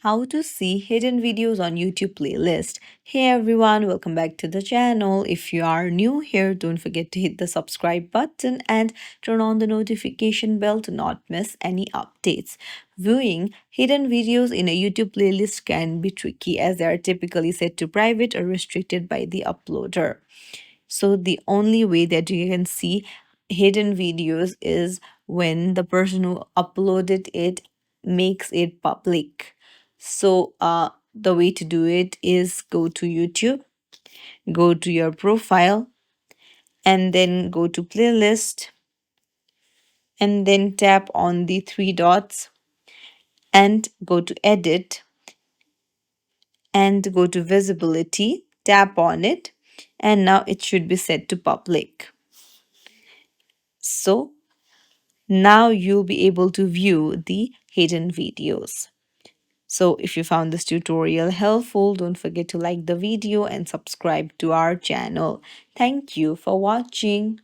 How to see hidden videos on YouTube playlist. Hey everyone, welcome back to the channel. If you are new here, don't forget to hit the subscribe button and turn on the notification bell to not miss any updates. Viewing hidden videos in a YouTube playlist can be tricky as they are typically set to private or restricted by the uploader. So the only way that you can see hidden videos is when the person who uploaded it makes it public. So the way to do it is go to YouTube, go to your profile, and then go to playlist, and then tap on the three dots and go to edit and go to visibility, tap on it, and now it should be set to public. So now you'll be able to view the hidden videos. So if you found this tutorial helpful, don't forget to like the video and subscribe to our channel. Thank you for watching.